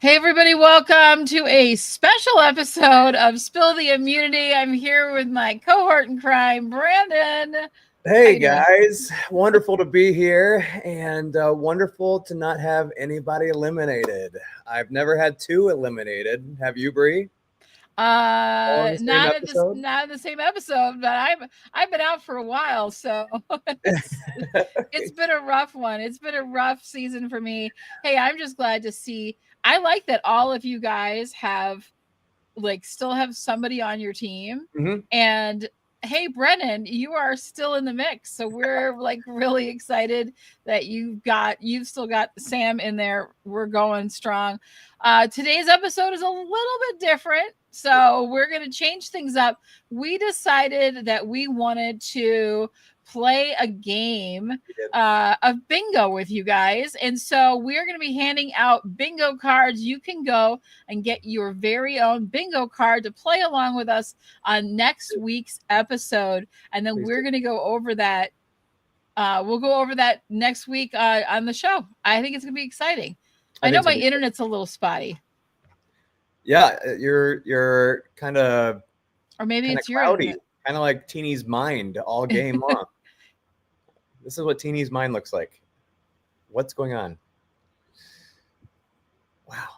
Hey, everybody, welcome to a special episode of Spill the Immunity. I'm here with my cohort in crime, Brandon. Hey guys, wonderful to be here and wonderful to not have anybody eliminated. I've never had two eliminated. Have you, Bree? All in the same episode? Not in the same episode, but I've been out for a while, so it's been a rough one. It's been a rough season for me. Hey, I'm just glad to see. I like that all of you guys have still have somebody on your team, and hey, Brennan, you are still in the mix, so we're really excited that you've still got Sam in there. We're going strong. Today's episode is a little bit different, so we're going to change things up. We decided that we wanted to play a game of bingo with you guys, and so we're going to be handing out bingo cards. You can go and get your very own bingo card to play along with us on next week's episode, and then we're going to go over that. We'll go over that next week on the show. I think it's going to be exciting. I know my internet's a little spotty. Yeah, you're kind of, or maybe it's your cloudy, kind of like Teeny's mind all game long. This is what Teeny's mind looks like. What's going on? Wow.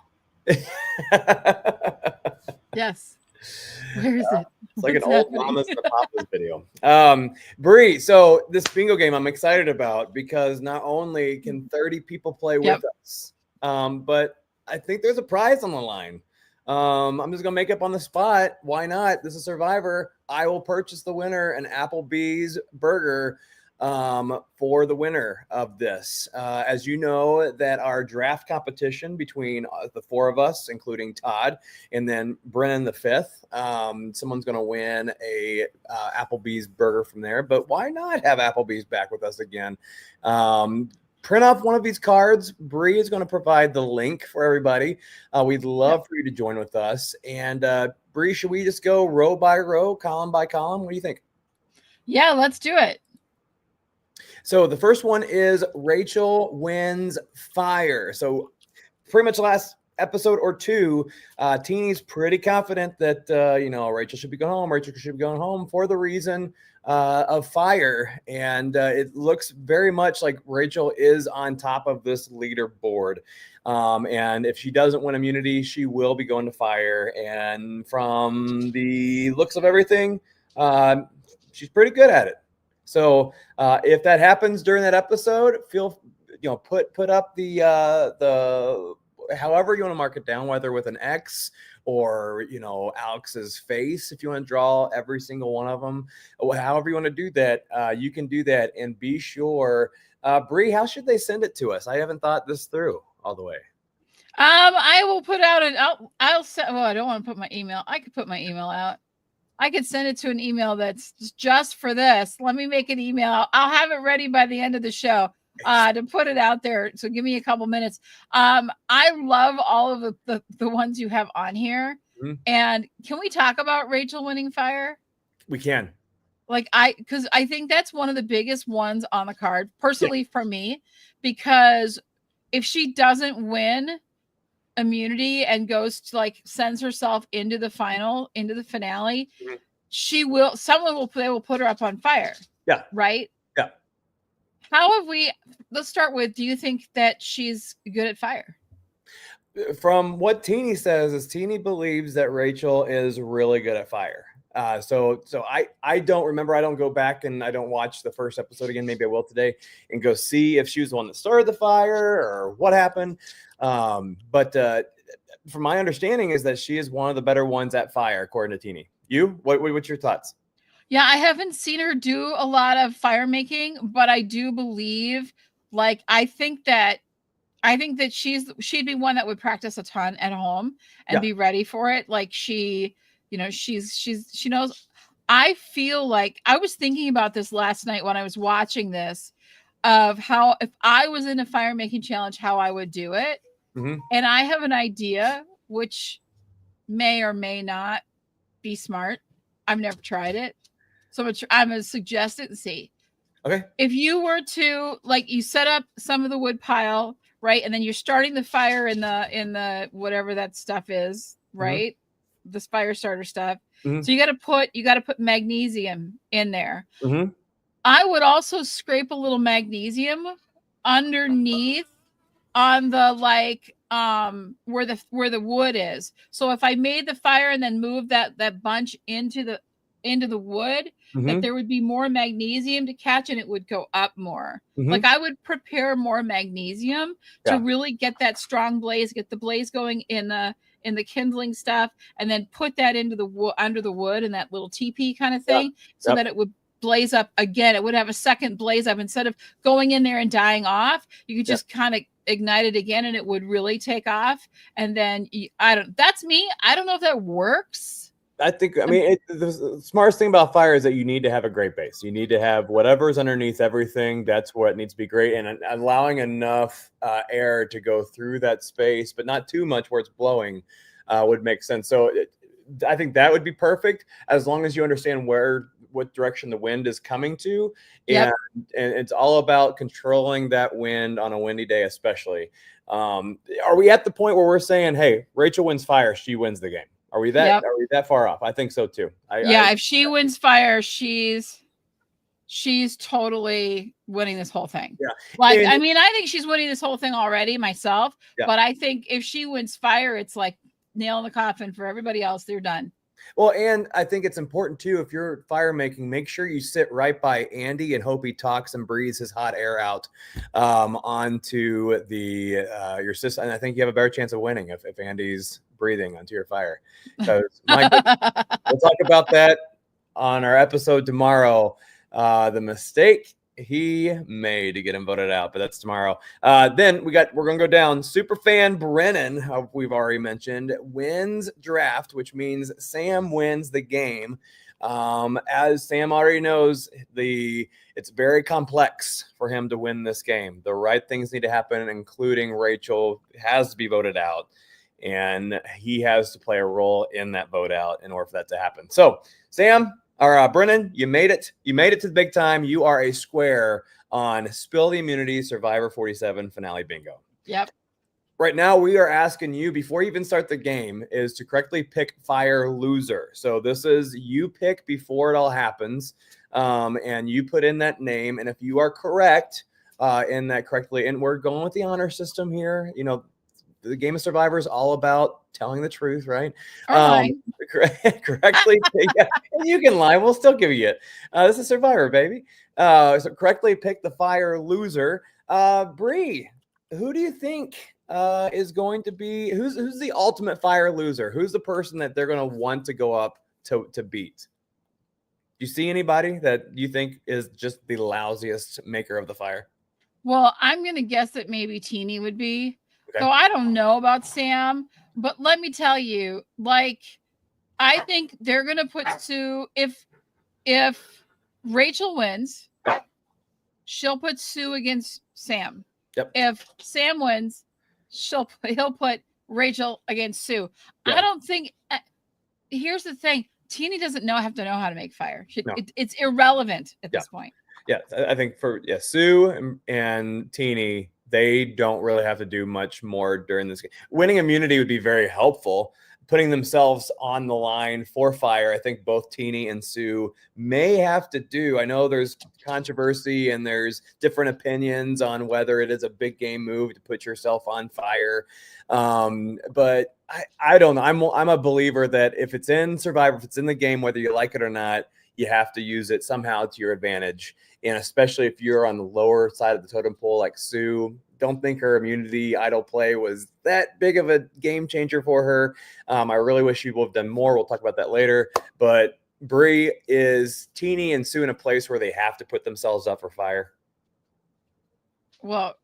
Yes. Where is it? It's like an old Mamas and Papas video. Bree, so this bingo game I'm excited about because not only can 30 people play with us, but I think there's a prize on the line. I'm just gonna make up on the spot. Why not? This is Survivor. I will purchase the winner an Applebee's burger for the winner of this. As you know, that our draft competition between the four of us, including Todd, and then Brennan the fifth, someone's going to win a Applebee's burger from there. But why not have Applebee's back with us again? Print off one of these cards. Bree is going to provide the link for everybody. We'd love for you to join with us. And Bree, should we just go row by row, column by column? What do you think? Yeah, let's do it. So the first one is Rachel wins fire. So pretty much last episode or two, Teeny's pretty confident that, Rachel should be going home. Rachel should be going home for the reason of fire. And it looks very much like Rachel is on top of this leaderboard. And if she doesn't win immunity, she will be going to fire. And from the looks of everything, she's pretty good at it. So if that happens during that episode, put up the however you want to mark it down, whether with an X or Alex's face, if you want to draw every single one of them, however you want to do that, you can do that. And be sure, Bree, how should they send it to us? I haven't thought this through all the way. I will put out I'll send. Well, I don't want to put my email. I could put my email out. I could send it to an email that's just for this. Let me make an email. I'll have it ready by the end of the show to put it out there. So give me a couple minutes. I love all of the ones you have on here. Mm-hmm. And can we talk about Rachel winning fire? We can. Because I think that's one of the biggest ones on the card, personally for me, because if she doesn't win immunity and goes to sends herself into the finale, they will put her up on fire. Yeah. Right. Yeah. Let's start with, do you think that she's good at fire? From what Teeny says is Teeny believes that Rachel is really good at fire. So I don't remember. I don't go back and I don't watch the first episode again. Maybe I will today and go see if she was the one that started the fire or what happened. But from my understanding is that she is one of the better ones at fire, according to Teeny. What's your thoughts? Yeah, I haven't seen her do a lot of fire making, but I do believe, I think that she'd be one that would practice a ton at home and be ready for it. She knows. I feel like I was thinking about this last night when I was watching this, of how if I was in a fire making challenge, how I would do it. Mm-hmm. And I have an idea, which may or may not be smart. I've never tried it. So I'm going to suggest it and see. Okay. If you were to, you set up some of the wood pile right? And then you're starting the fire in the whatever that stuff is, right? The fire starter stuff. So you got to put magnesium in there. I would also scrape a little magnesium underneath on the where the wood is. So if I made the fire and then moved that bunch into the wood, that there would be more magnesium to catch and it would go up more. Like I would prepare more magnesium to really get that strong blaze, get the blaze going in the kindling stuff, and then put that into the under the wood in that little teepee kind of thing, so that it would blaze up again. It would have a second blaze up instead of going in there and dying off. You could just kind of ignite it again and it would really take off. And then that's me. I don't know if that works. I mean, the smartest thing about fire is that you need to have a great base. You need to have whatever's underneath everything. That's what needs to be great. And allowing enough air to go through that space, but not too much where it's blowing, would make sense. So I think that would be perfect, as long as you understand what direction the wind is coming to. And it's all about controlling that wind on a windy day, especially. Are we at the point where we're saying, hey, Rachel wins fire, she wins the game? Are we that far off? I think so too. If she wins fire, she's totally winning this whole thing. I mean, I think she's winning this whole thing already myself, but I think if she wins fire, it's like nail in the coffin for everybody else. They're done. Well, and I think it's important too, if you're fire making, make sure you sit right by Andy and hope he talks and breathes his hot air out onto your system. And I think you have a better chance of winning if Andy's breathing onto your fire. Because we'll talk about that on our episode tomorrow. The mistake he made to get him voted out, but that's tomorrow. Then we're gonna go down. Superfan Brennan, we've already mentioned, wins draft, which means Sam wins the game. As Sam already knows, it's very complex for him to win this game. The right things need to happen, including Rachel has to be voted out, and he has to play a role in that vote out in order for that to happen. So Sam, or Brennan, you made it. You made it to the big time. You are a square on Spill the Immunity Survivor 47 Finale Bingo. Yep. Right now, we are asking you, before you even start the game, is to correctly pick fire loser. So this is you pick before it all happens, and you put in that name. And if you are correct in that correctly, and we're going with the honor system here, you know, the game of Survivor is all about telling the truth, right? Correctly, yeah, you can lie. We'll still give you it. This is Survivor, baby. So correctly pick the fire loser. Bree, who do you think is going to be who's the ultimate fire loser? Who's the person that they're going to want to go up to beat? Do you see anybody that you think is just the lousiest maker of the fire? Well, I'm going to guess that maybe Teeny would be. So I don't know about Sam, but let me tell you, like, I think they're going to put Sue, if Rachel wins, she'll put Sue against Sam. Yep. If Sam wins, he'll put Rachel against Sue. Yep. I don't think, here's the thing. Teeny doesn't have to know how to make fire. It's irrelevant at this point. Yeah, I think Sue and Teeny, they don't really have to do much more during this game. Winning immunity would be very helpful. Putting themselves on the line for fire, I think both Teeny and Sue may have to do. I know there's controversy and there's different opinions on whether it is a big game move to put yourself on fire. But I don't know. I'm a believer that if it's in Survivor, if it's in the game, whether you like it or not, you have to use it somehow to your advantage. And especially if you're on the lower side of the totem pole like Sue, don't think her immunity idle play was that big of a game changer for her. I really wish she would have done more. We'll talk about that later. But Bree, is Teeny and Sue in a place where they have to put themselves up for fire? Well,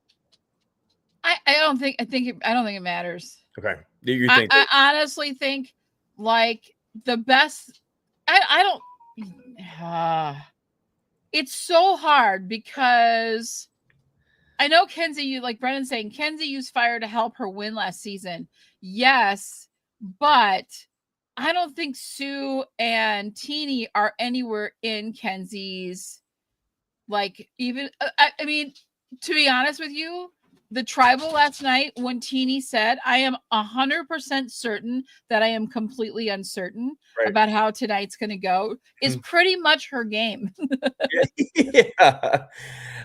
I don't think it matters. Okay. Do you think? I honestly think like the best. I don't. It's so hard because I know Kenzie, like Brennan's saying, Kenzie used fire to help her win last season. Yes, but I don't think Sue and Teeny are anywhere in Kenzie's, like, even, I mean, to be honest with you, the tribal last night when Teeny said, I am 100% certain that I am completely uncertain about how tonight's going to go, is pretty much her game. Yeah.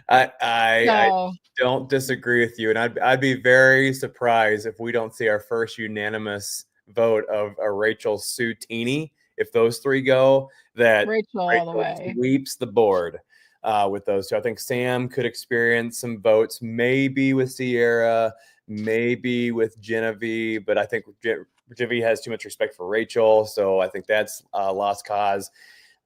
I don't disagree with you. And I'd be very surprised if we don't see our first unanimous vote of a Rachel, Sue, Teeny. If those three go, that Rachel all the way sweeps the board. With those two, I think Sam could experience some votes, maybe with Sierra, maybe with Genevieve, but I think Genevieve has too much respect for Rachel, so I think that's a lost cause.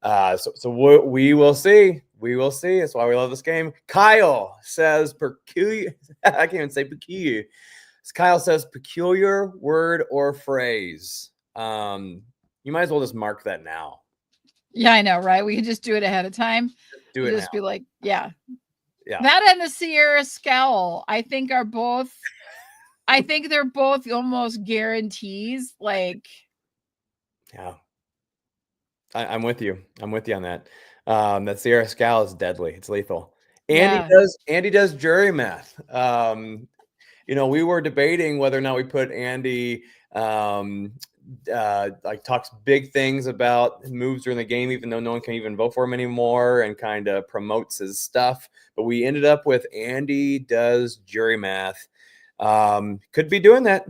So we will see. We will see. That's why we love this game. Kyle says peculiar. I can't even say peculiar. Kyle says peculiar word or phrase. You might as well just mark that now. Yeah, I know, right? We could just do it ahead of time. Do it. Just now. Be like, yeah. That and the Sierra scowl, I think, are both. I think they're both almost guarantees. Like, yeah, I'm with you. I'm with you on that. That Sierra scowl is deadly. It's lethal. Andy does jury math. We were debating whether or not we put Andy. Like talks big things about moves during the game, even though no one can even vote for him anymore, and kind of promotes his stuff. But we ended up with Andy does jury math. Could be doing that.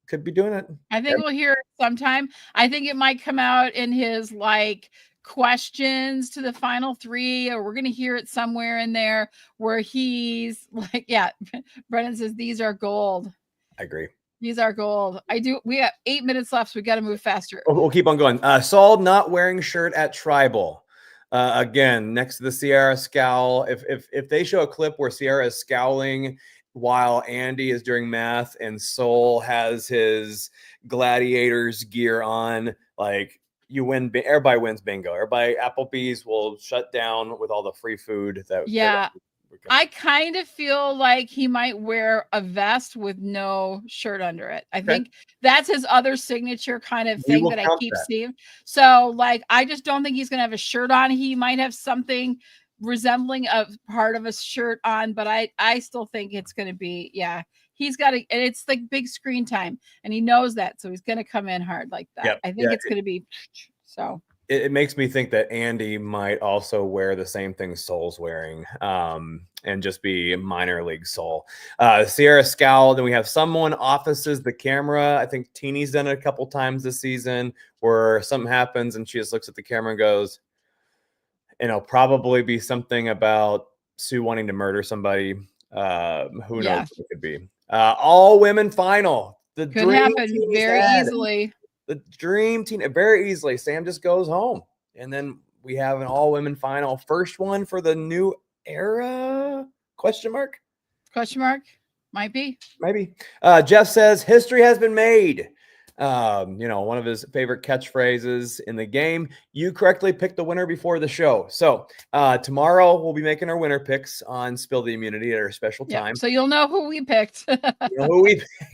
Could be doing it. I think we'll hear it sometime. I think it might come out in his like questions to the final three, or we're going to hear it somewhere in there where he's like, yeah, Brennan says, these are gold. I agree. These are gold. We have 8 minutes left, so we got to move faster. We'll keep on going. Saul not wearing shirt at tribal. Again, next to the Sierra scowl. If they show a clip where Sierra is scowling while Andy is doing math and Saul has his gladiators gear on, like you win. Everybody wins bingo. Everybody, Applebee's will shut down with all the free food. I kind of feel like he might wear a vest with no shirt under it. I think that's his other signature kind of thing that I keep seeing. So, like, I just don't think he's going to have a shirt on. He might have something resembling a part of a shirt on, but I still think it's going to be, he's got to, and it's like big screen time, and he knows that. So he's going to come in hard like that. I think it's going to be so. It makes me think that Andy might also wear the same thing Soul's wearing, and just be minor league Soul. Sierra scowl. Then we have someone offices the camera. I think Teeny's done it a couple times this season where something happens and she just looks at the camera and goes, and it'll probably be something about Sue wanting to murder somebody. Who knows what it could be. All women final. The could happen very easily. The dream team very easily. Sam just goes home, and then we have an all-women final. First one for the new era? Question mark. Might be. Maybe. Jeff says history has been made. One of his favorite catchphrases in the game. You correctly picked the winner before the show. So tomorrow we'll be making our winner picks on Spill the Immunity at our special time. So you'll know who we picked.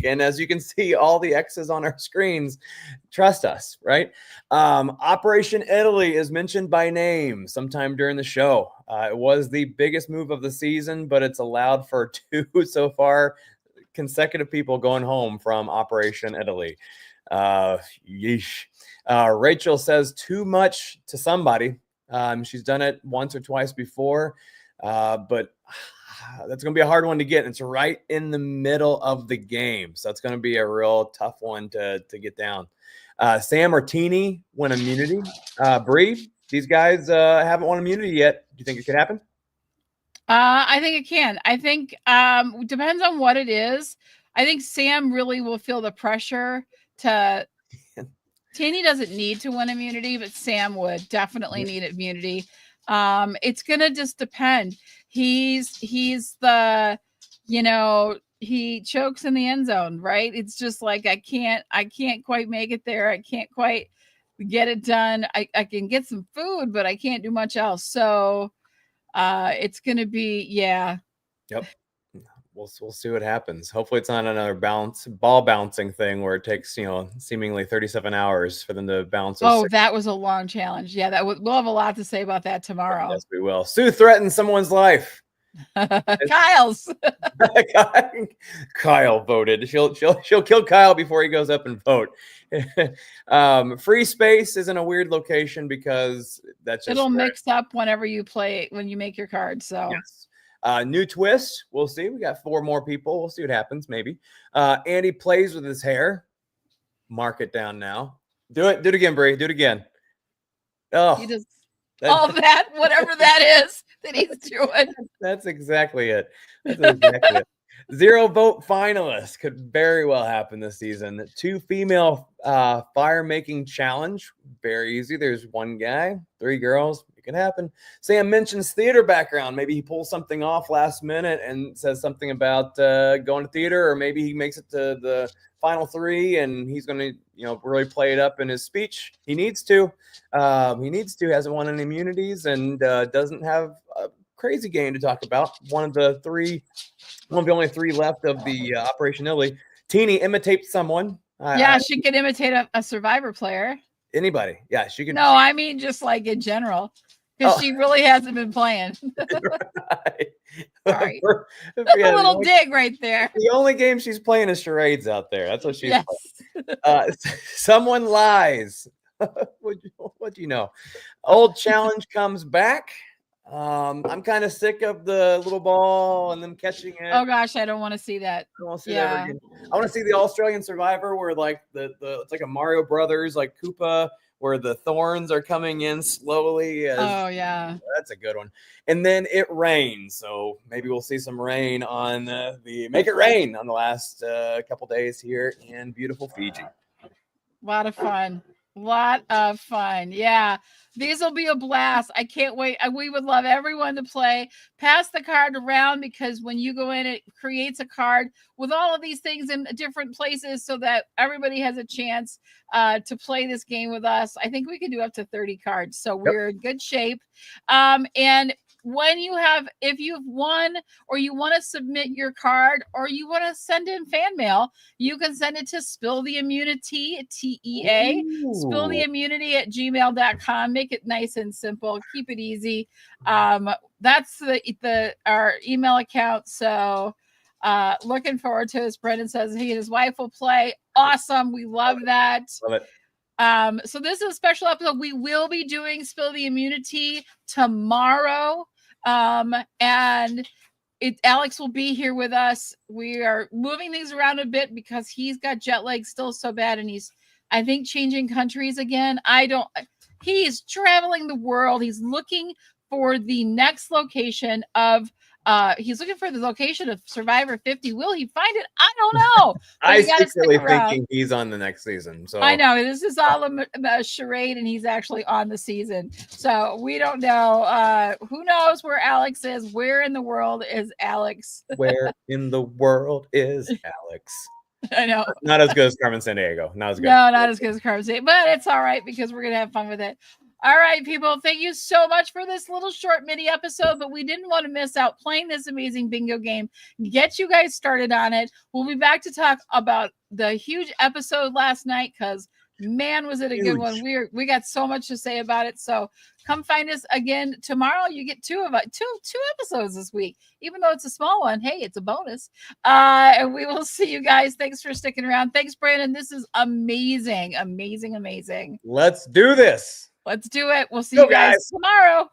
And as you can see, all the X's on our screens. Trust us, right? Operation Italy is mentioned by name sometime during the show. It was the biggest move of the season, but it's allowed for 2 so far consecutive people going home from Operation Italy. Yeesh. Rachel says too much to somebody. She's done it once or twice before, but that's going to be a hard one to get. It's right in the middle of the game, so it's going to be a real tough one to get down. Sam or Teeny win immunity. Bree, these guys haven't won immunity yet. Do you think it could happen? I think it can. I think depends on what it is. I think Sam really will feel the pressure to. Teeny doesn't need to win immunity, but Sam would definitely need immunity. It's gonna just depend. He's the, he chokes in the end zone, right? It's just like I can't quite make it there. I can't quite get it done. I can get some food, but I can't do much else. So it's gonna be Yep. We'll see what happens. Hopefully it's not another ball bouncing thing where it takes seemingly 37 hours for them to bounce. That was a long challenge. Yeah, we'll have a lot to say about that tomorrow. Yes, we will. Sue threatens someone's life. Kyle's. Kyle voted. She'll kill Kyle before he goes up and vote. Free space is in a weird location because that's just it'll mix up whenever you play when you make your card. So yes. New twist. We'll see. We got 4 more people. We'll see what happens. Maybe. Andy plays with his hair. Mark it down now. Do it. Do it again, Bree. Do it again. Oh, he does all that, whatever that is that he's doing. That's exactly it. That's exactly it. 0 vote finalists could very well happen this season. 2 female fire making challenge. Very easy. There's 1 guy, 3 girls. It can happen. Sam mentions theater background. Maybe he pulls something off last minute and says something about going to theater, or maybe he makes it to the final 3 and he's going to, really play it up in his speech. He needs to. Hasn't won any immunities and doesn't have a crazy game to talk about. One of the only 3 left of the Operation Italy. Teeny imitates someone. She could imitate a Survivor player. Anybody. Yeah, she could. No, I mean just like in general. Because she really hasn't been playing. Sorry. A little dig right there. The only game she's playing is charades out there. That's what she's playing. Someone lies. What do you know? Old challenge comes back. I'm kind of sick of the little ball and them catching it. Oh gosh, I don't want to see that. I don't want to see that again. I want to see the Australian Survivor where like it's like a Mario Brothers, like Koopa, where the thorns are coming in slowly. Oh yeah, that's a good one. And then it rains, so maybe we'll see some rain on the Make It Rain on the last couple days here in beautiful Fiji. A lot of fun. Yeah, these will be a blast. I can't wait. We would love everyone to play. Pass the card around, because when you go in, it creates a card with all of these things in different places so that everybody has a chance to play this game with us. I think we can do up to 30 cards, so we're in good shape. And if you've won, or you want to submit your card, or you want to send in fan mail, you can send it to spilltheimmunity, TEA, spilltheimmunity@gmail.com. Make it nice and simple. Keep it easy. That's our email account. So looking forward to this. Brendan says he and his wife will play. Awesome. We love that. Love it. So this is a special episode. We will be doing Spill the Immunity tomorrow. And Alex will be here with us. We are moving things around a bit because he's got jet lag still so bad, and he's, I think, changing countries again. He's traveling the world. He's looking for the next location of he's looking for the location of Survivor 50. Will he find it? I don't know. I'm secretly thinking he's on the next season. So I know this is all a charade, and he's actually on the season. So we don't know. Who knows where Alex is? Where in the world is Alex? Where in the world is Alex? I know. Not as good as Carmen Sandiego. Not as good. No, not as good as Carmen Sandiego, but it's all right because we're gonna have fun with it. All right, people, thank you so much for this little short mini episode, but we didn't want to miss out playing this amazing bingo game. Get you guys started on it. We'll be back to talk about the huge episode last night, because man, was it a good one. We got so much to say about it. So come find us again tomorrow. You get two episodes this week, even though it's a small one. Hey, it's a bonus. And we will see you guys. Thanks for sticking around. Thanks, Brandon. This is amazing. Amazing. Let's do this. Let's do it. We'll see you guys tomorrow.